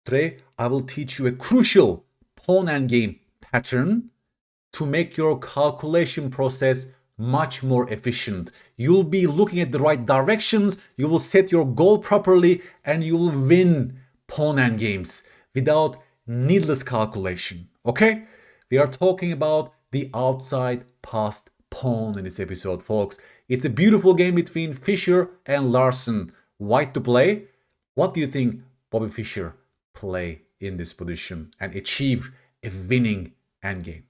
Today, I will teach you a crucial pawn endgame pattern to make your calculation process much more efficient. You'll be looking at the right directions, you will set your goal properly, and you will win pawn endgames without needless calculation. Okay? We are talking about the outside passed pawn in this episode, folks. It's a beautiful game between Fischer and Larsen. White to play. What do you think Bobby Fischer play in this position and achieve a winning endgame?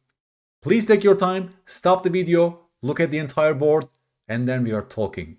Please take your time, stop the video, look at the entire board, and then we are talking.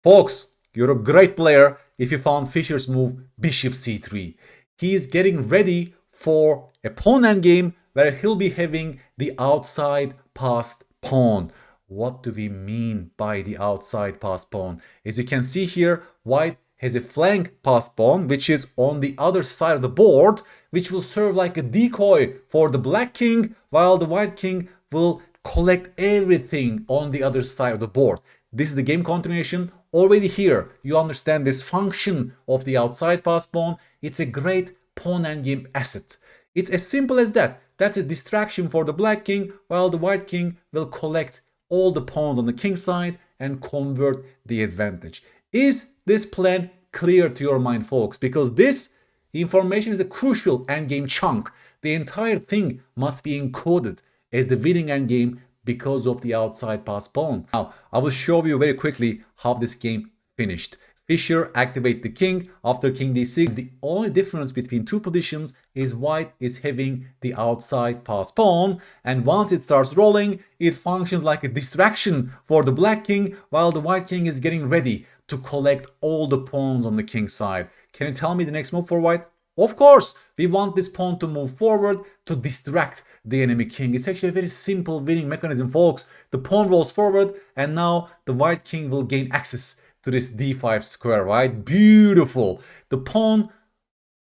Folks, you're a great player if you found Fischer's move bishop c3. He is getting ready for a pawn endgame where he'll be having the outside passed pawn. What do we mean by the outside passed pawn? As you can see here, white has a flank passed pawn which is on the other side of the board, which will serve like a decoy for the black king, while the white king will collect everything on the other side of the board. This is the game continuation. Already here you understand this function of the outside passed pawn. It's a great pawn endgame asset. It's as simple as that. That's a distraction for the black king, while the white king will collect all the pawns on the king side and convert the advantage. Is this plan clear to your mind, folks? Because this information is a crucial endgame chunk. The entire thing must be encoded as the winning endgame because of the outside passed pawn. Now, I will show you very quickly how this game finished. Fischer activate the king after king d6. The only difference between two positions is white is having the outside passed pawn, and once it starts rolling, it functions like a distraction for the black king while the white king is getting ready to collect all the pawns on the king side. Can you tell me the next move for white? Of course, we want this pawn to move forward to distract the enemy king. It's actually a very simple winning mechanism, folks. The pawn rolls forward and now the white king will gain access to this d5 square, right? Beautiful. The pawn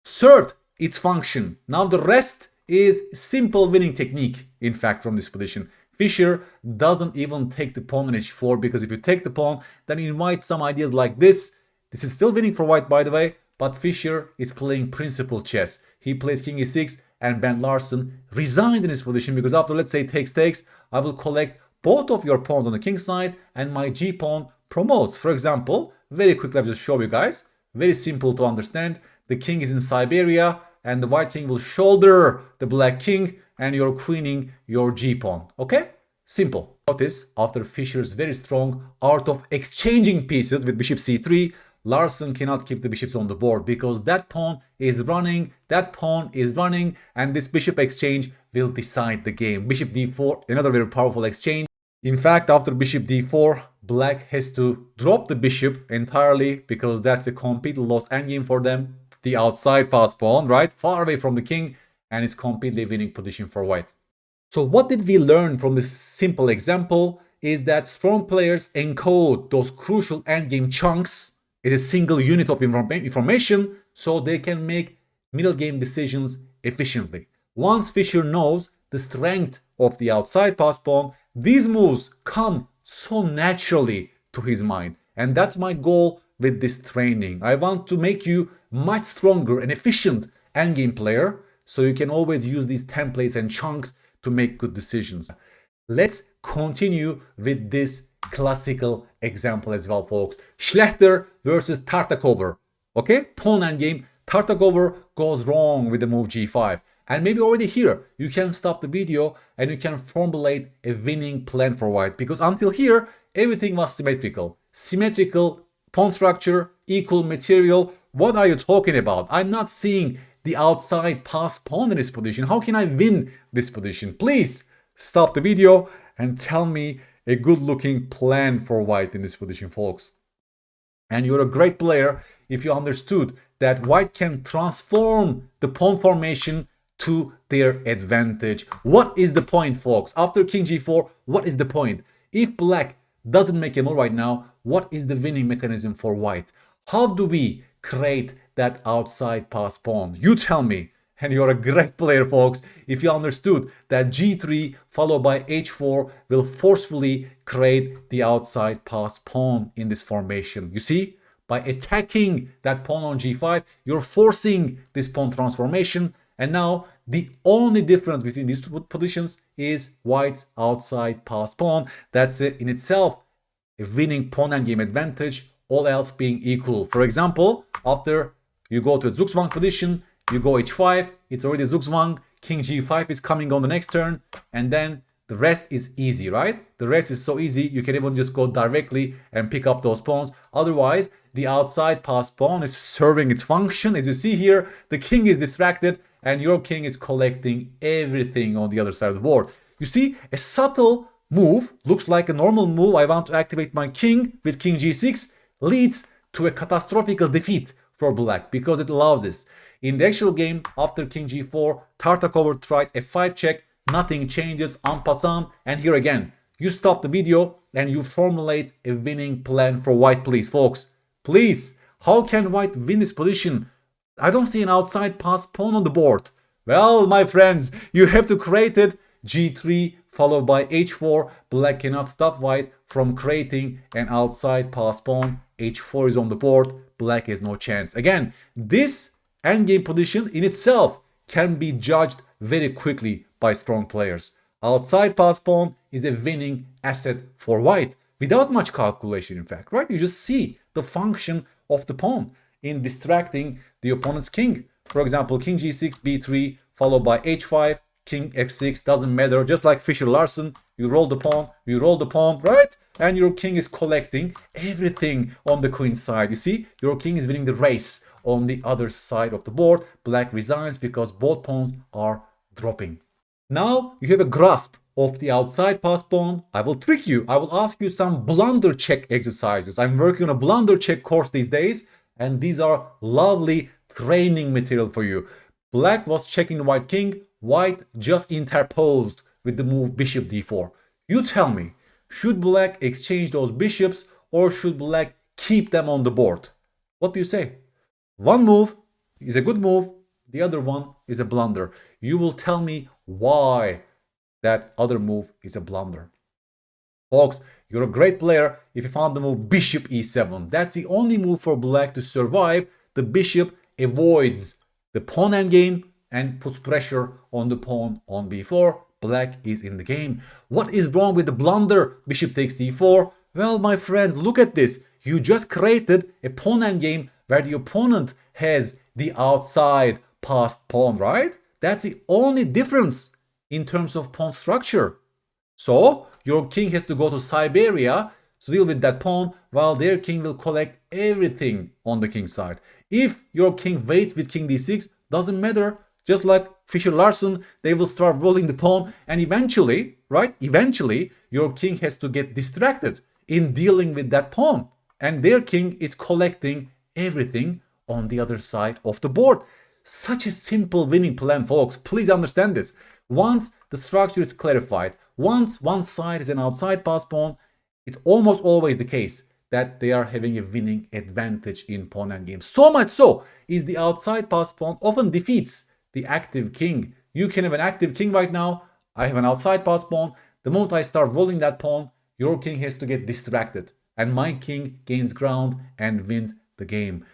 served its function. Now the rest is simple winning technique, in fact, from this position. Fischer doesn't even take the pawn on h4, because if you take the pawn, then you invite some ideas like this. This is still winning for white, by the way, but Fischer is playing principal chess. He plays king e6, and Ben Larsen resigned in his position because after, let's say, takes, I will collect both of your pawns on the king side and my g pawn promotes. For example, very quickly, I'll just show you guys. Very simple to understand. The king is in Siberia and the white king will shoulder the black king and you're queening your g pawn. Okay? Simple. Notice, after Fischer's very strong art of exchanging pieces with bishop c3, Larsen cannot keep the bishops on the board because that pawn is running, and this bishop exchange will decide the game. Bishop d4, another very powerful exchange. In fact, after bishop d4, black has to drop the bishop entirely because that's a completely lost endgame for them. The outside passed pawn, right? Far away from the king, and it's completely winning position for white. So what did we learn from this simple example is that strong players encode those crucial endgame chunks as a single unit of information so they can make middle game decisions efficiently. Once Fischer knows the strength of the outside passed pawn, these moves come so naturally to his mind. And that's my goal with this training. I want to make you much stronger and efficient endgame player so you can always use these templates and chunks to make good decisions. Let's continue with this classical example as well, folks. Schlechter versus Tartakower. Okay, pawn endgame. Tartakower goes wrong with the move g5. And maybe already here, you can stop the video and you can formulate a winning plan for white. Because until here, everything was symmetrical. Symmetrical pawn structure, equal material. What are you talking about? I'm not seeing the outside passed pawn in this position. How can I win this position? Please stop the video and tell me a good looking plan for white in this position, folks. And you're a great player if you understood that white can transform the pawn formation to their advantage. What is the point, folks? After king g4, what is the point? If black doesn't make a move right now, what is the winning mechanism for white? How do we create that outside passed pawn? You tell me. And you're a great player, folks, if you understood that g3 followed by h4 will forcefully create the outside passed pawn in this formation. You see, by attacking that pawn on g5. You're forcing this pawn transformation. And now the only difference between these two positions is white's outside pass pawn. That's it in itself, a winning pawn endgame advantage, all else being equal. For example, after you go to zugzwang position, you go h5, it's already zugzwang, king g5 is coming on the next turn, and then the rest is easy, right? The rest is so easy, you can even just go directly and pick up those pawns. Otherwise, the outside pass pawn is serving its function. As you see here, the king is distracted and your king is collecting everything on the other side of the board. You see, a subtle move, looks like a normal move, I want to activate my king with king g6, leads to a catastrophic defeat for black because it allows this. In the actual game, after king g4, Tartakower tried f5 check, nothing changes, en passant, and here again, you stop the video and you formulate a winning plan for white, please, folks. Please, how can white win this position? I don't see an outside pass pawn on the board. Well, my friends, you have to create it. g3 followed by h4. Black cannot stop white from creating an outside pass pawn. h4 is on the board. Black has no chance. Again, this endgame position in itself can be judged very quickly by strong players. Outside pass pawn is a winning asset for white without much calculation, in fact, right? You just see the function of the pawn in distracting the opponent's king. For example, king g6, b3, followed by h5, king f6, doesn't matter. Just like Fischer-Larsen, you roll the pawn, right? And your king is collecting everything on the queen side. You see, your king is winning the race on the other side of the board. Black resigns because both pawns are dropping. Now you have a grasp of the outside pass pawn. I will trick you. I will ask you some blunder check exercises. I'm working on a blunder check course these days, and these are lovely training material for you. Black was checking the white king. White just interposed with the move bishop d4. You tell me, should black exchange those bishops or should black keep them on the board? What do you say? One move is a good move, the other one is a blunder. You will tell me why that other move is a blunder. Folks, you're a great player if you found the move bishop e7. That's the only move for black to survive. The bishop avoids the pawn endgame and puts pressure on the pawn on b4. Black is in the game. What is wrong with the blunder bishop takes d4? Well, my friends, look at this. You just created a pawn endgame where the opponent has the outside passed pawn, right? That's the only difference in terms of pawn structure. So your king has to go to Siberia to deal with that pawn, while their king will collect everything on the king side. If your king waits with king d6, doesn't matter. Just like Fischer-Larsen, they will start rolling the pawn, and eventually, right? Eventually, your king has to get distracted in dealing with that pawn, and their king is collecting everything on the other side of the board. Such a simple winning plan, folks. Please understand this. Once the structure is clarified, once one side is an outside pass pawn, it's almost always the case that they are having a winning advantage in pawn endgame. So much so is the outside pass pawn often defeats the active king. You can have an active king right now. I have an outside pass pawn. The moment I start rolling that pawn, your king has to get distracted, and my king gains ground and wins the game.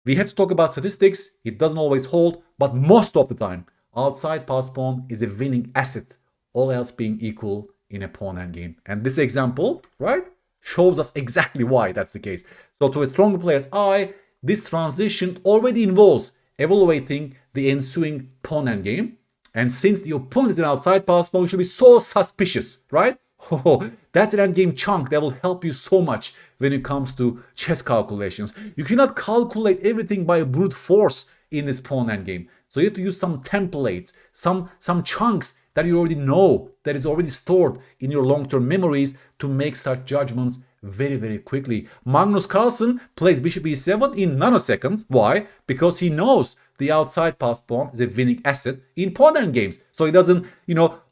We have to talk about statistics. It doesn't always hold, but most of the time, outside pass pawn is a winning asset, all else being equal in a pawn endgame. And this example, right, shows us exactly why that's the case. So to a stronger player's eye, this transition already involves evaluating the ensuing pawn endgame. And since the opponent is an outside pass pawn, you should be so suspicious, right? Oh, that's an endgame chunk that will help you so much when it comes to chess calculations. You cannot calculate everything by brute force in this pawn endgame. So you have to use some templates, some chunks that you already know, that is already stored in your long-term memories to make such judgments very, very quickly. Magnus Carlsen plays bishop e7 in nanoseconds. Why? Because he knows the outside pass pawn is a winning asset in pawn endgames. So he doesn't,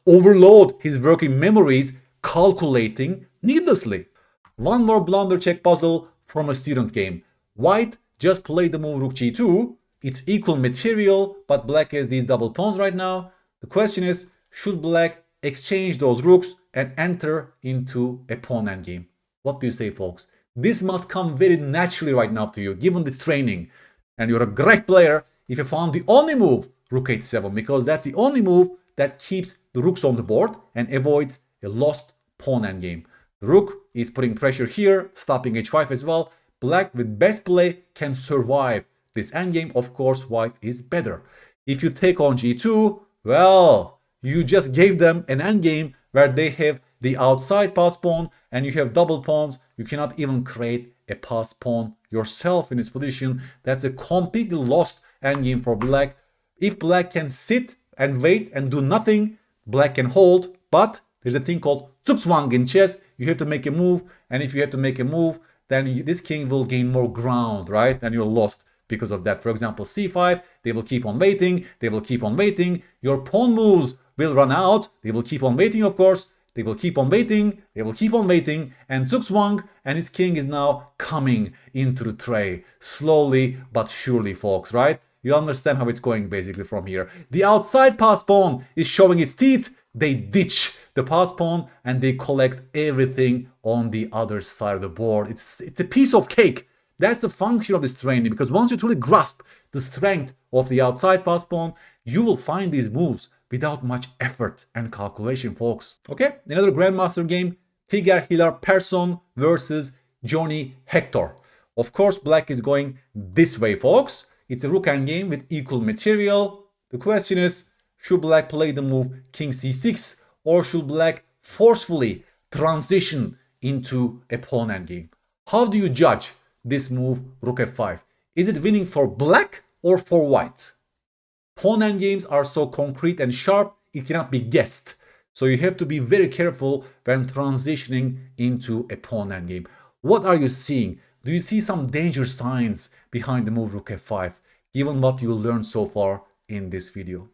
overload his working memories calculating needlessly. One more blunder check puzzle from a student game. White just played the move rook g2. It's equal material, but black has these double pawns right now. The question is, should black exchange those rooks and enter into a pawn endgame? What do you say, folks? This must come very naturally right now to you, given this training. And you're a great player if you found the only move, rook h7, because that's the only move that keeps the rooks on the board and avoids a lost pawn endgame. The rook is putting pressure here, stopping h5 as well. Black with best play can survive this endgame. Of course, white is better. If you take on g2, well, you just gave them an endgame where they have the outside pass pawn and you have double pawns. You cannot even create a pass pawn yourself in this position. That's a completely lost endgame for black. If black can sit and wait and do nothing, black can hold. But there's a thing called zugzwang in chess. You have to make a move, and if you have to make a move, then this king will gain more ground, right? And you're lost because of that. For example, c5, they will keep on waiting. They will keep on waiting. Your pawn moves will run out. They will keep on waiting, of course. They will keep on waiting. They will keep on waiting. And zugzwang and his king is now coming into the tray. Slowly but surely, folks, right? You understand how it's going basically from here. The outside pass pawn is showing its teeth. They ditch the pass pawn and they collect everything on the other side of the board. It's a piece of cake. That's the function of this training, because once you truly grasp the strength of the outside pass pawn, you will find these moves without much effort and calculation, folks. Okay, another Grandmaster game, Tiger Hilar Persson versus Johnny Hector. Of course, black is going this way, folks. It's a rook endgame with equal material. The question is, should black play the move king c6, or should black forcefully transition into a pawn endgame? How do you judge this move rook f5? Is it winning for black or for white? Pawn endgames are so concrete and sharp, it cannot be guessed. So you have to be very careful when transitioning into a pawn endgame. What are you seeing? Do you see some danger signs behind the move rook f5, given what you learned so far in this video?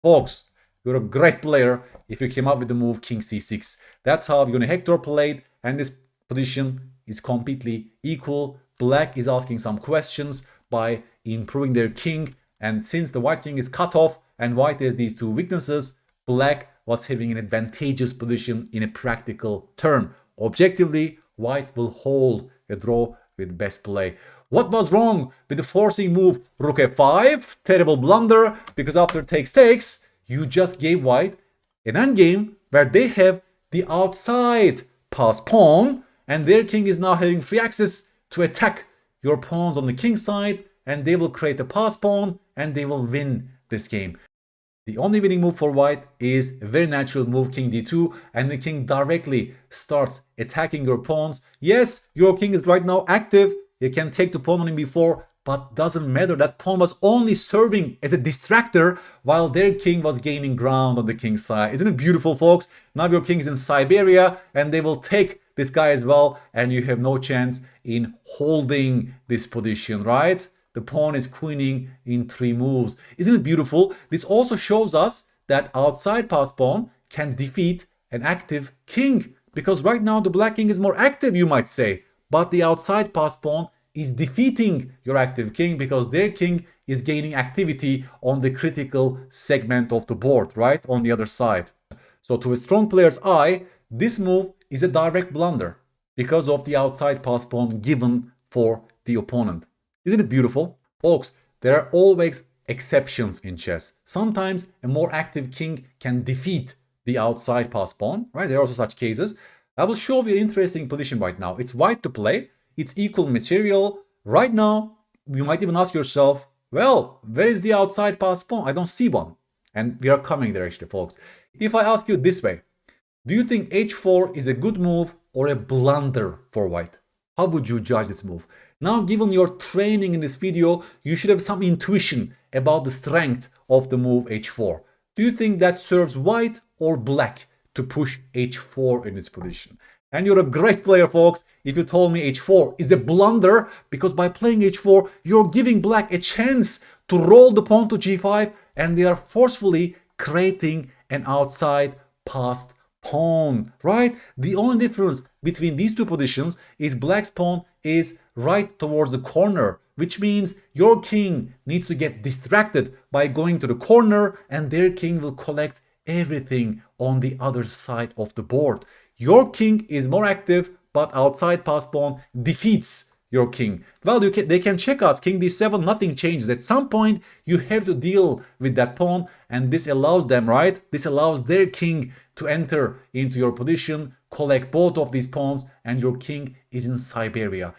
Folks, you're a great player if you came up with the move king c6. That's how Johnny Hector played, and this position is completely equal. Black is asking some questions by improving their king, and since the white king is cut off and white has these two weaknesses, black was having an advantageous position in a practical term. Objectively, white will hold a draw with best play. What was wrong with the forcing move rook f5? Terrible blunder, because after takes, you just gave white an endgame where they have the outside pass pawn, and their king is now having free access to attack your pawns on the king side, and they will create a pass pawn and they will win this game. The only winning move for white is a very natural move king d2, and the king directly starts attacking your pawns. Yes, your king is right now active. You can take the pawn on him before, but doesn't matter. That pawn was only serving as a distractor while their king was gaining ground on the king side. Isn't it beautiful, folks? Now your king is in Siberia and they will take this guy as well, and you have no chance in holding this position, right? The pawn is queening in 3 moves. Isn't it beautiful? This also shows us that outside pass pawn can defeat an active king, because right now the black king is more active, you might say, but the outside pass pawn is defeating your active king because their king is gaining activity on the critical segment of the board, right, on the other side. So to a strong player's eye, this move is a direct blunder because of the outside pass pawn given for the opponent. Isn't it beautiful? Folks, there are always exceptions in chess. Sometimes a more active king can defeat the outside pass pawn, right? There are also such cases. I will show you an interesting position right now. It's white to play. It's equal material. Right now, you might even ask yourself, well, where is the outside pass pawn? I don't see one. And we are coming there actually, folks. If I ask you this way, do you think h4 is a good move or a blunder for white? How would you judge this move? Now, given your training in this video, you should have some intuition about the strength of the move h4. Do you think that serves white or black to push h4 in its position? And you're a great player, folks, if you told me h4 is a blunder, because by playing h4, you're giving black a chance to roll the pawn to g5, and they are forcefully creating an outside passed pawn, right? The only difference between these two positions is black's pawn is right towards the corner, which means your king needs to get distracted by going to the corner, and their king will collect everything on the other side of the board. Your king is more active, but outside pass pawn defeats your king. Well, they can check us. King d7, nothing changes. At some point, you have to deal with that pawn, and this allows them, right? This allows their king to enter into your position, collect both of these pawns, and your king is in Siberia.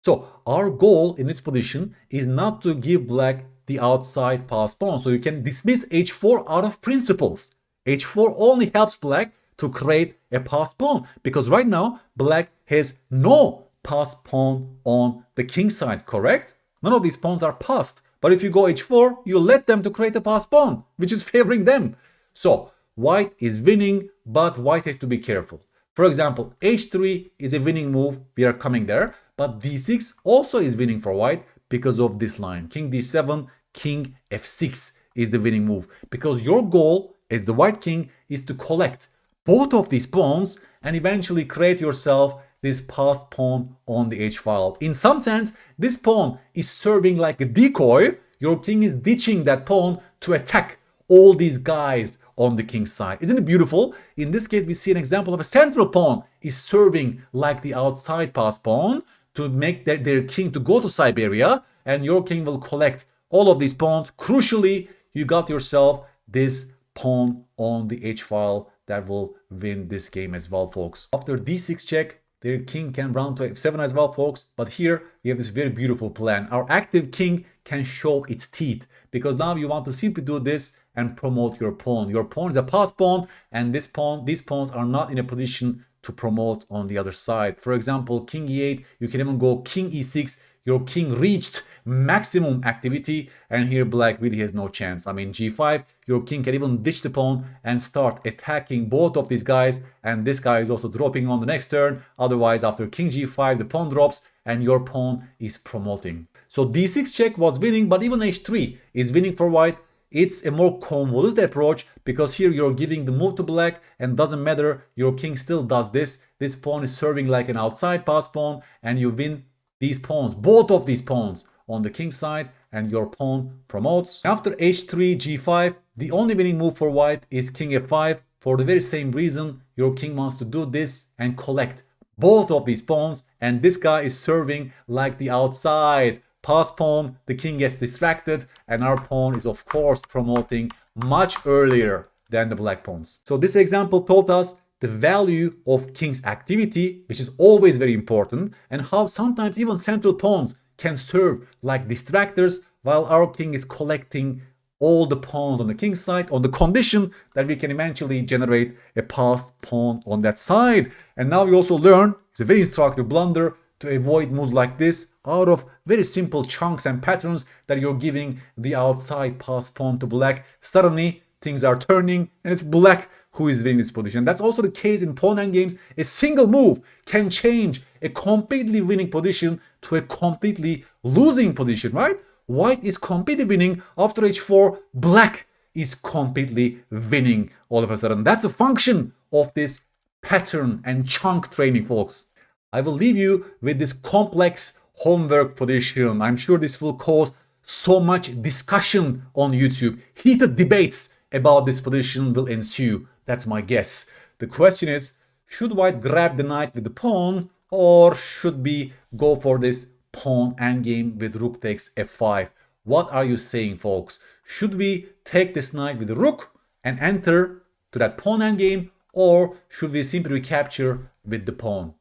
So our goal in this position is not to give black the outside pass pawn. So you can dismiss h4 out of principles. h4 only helps black to create a pass pawn, because right now black has no pass pawn on the king side, correct? None of these pawns are passed. But if you go h4, you let them to create a pass pawn, which is favoring them. So white is winning, but white has to be careful. For example, h3 is a winning move. We are coming there. But d6 also is winning for white because of this line. King d7, king f6 is the winning move. Because your goal as the white king is to collect both of these pawns and eventually create yourself this passed pawn on the h-file. In some sense, this pawn is serving like a decoy. Your king is ditching that pawn to attack all these guys on the king's side. Isn't it beautiful? In this case, we see an example of a central pawn is serving like the outside pass pawn to make their king to go to Siberia, and your king will collect all of these pawns. Crucially, you got yourself this pawn on the h-file that will win this game as well, folks. After d6 check, their king can run to f7 as well, folks. But here we have this very beautiful plan. Our active king can show its teeth, because now you want to simply do this and promote your pawn. Your pawn is a pass pawn, and these pawns are not in a position to promote on the other side. For example, king e8, you can even go king e6. Your king reached maximum activity, and here black really has no chance. I mean, g5, your king can even ditch the pawn and start attacking both of these guys, and this guy is also dropping on the next turn. Otherwise, after king g5, the pawn drops and your pawn is promoting. So d6 check was winning, but even h3 is winning for white. It's a more convoluted approach, because here you're giving the move to black and doesn't matter, your king still does this. This pawn is serving like an outside pass pawn, and you win these pawns, both of these pawns on the king side, and your pawn promotes. After h3, g5, the only winning move for white is king f5. For the very same reason, your king wants to do this and collect both of these pawns, and this guy is serving like the outside pass pawn. The king gets distracted, and our pawn is of course promoting much earlier than the black pawns. So this example taught us the value of king's activity, which is always very important, and how sometimes even central pawns can serve like distractors while our king is collecting all the pawns on the king's side, on the condition that we can eventually generate a passed pawn on that side. And now we also learn, it's a very instructive blunder, to avoid moves like this out of very simple chunks and patterns that you're giving the outside pass pawn to black. Suddenly things are turning, and it's black who is winning this position. That's also the case in pawn endgames. A single move can change a completely winning position to a completely losing position, right? White is completely winning. After h4, black is completely winning all of a sudden. That's a function of this pattern and chunk training, folks. I will leave you with this complex homework position. I'm sure this will cause so much discussion on YouTube. Heated debates about this position will ensue. That's my guess. The question is, should white grab the knight with the pawn, or should we go for this pawn endgame with rook takes f5? What are you saying, folks? Should we take this knight with the rook and enter to that pawn endgame, or should we simply recapture with the pawn?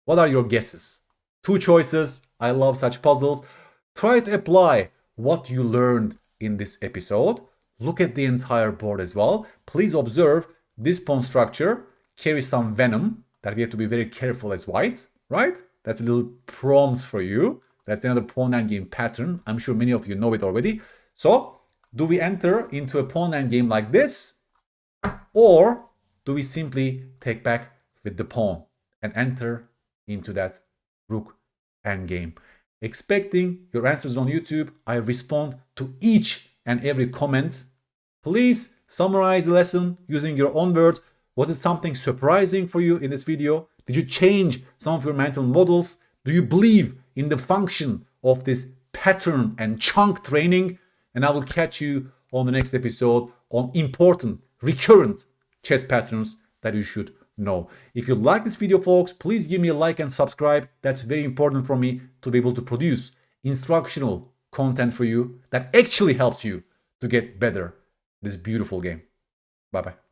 What are your guesses? Two choices. I love such puzzles. Try to apply what you learned in this episode. Look at the entire board as well. Please observe this pawn structure carries some venom that we have to be very careful as white, right? That's a little prompt for you. That's another pawn endgame pattern. I'm sure many of you know it already. So, do we enter into a pawn endgame like this? Or do we simply take back with the pawn and enter into that rook endgame? Expecting your answers on YouTube. I respond to each and every comment. Please summarize the lesson using your own words. Was it something surprising for you in this video? Did you change some of your mental models? Do you believe in the function of this pattern and chunk training? And I will catch you on the next episode on important, recurrent chess patterns that you should No. If you like this video, folks, please give me a like and subscribe. That's very important for me to be able to produce instructional content for you that actually helps you to get better at this beautiful game. Bye-bye.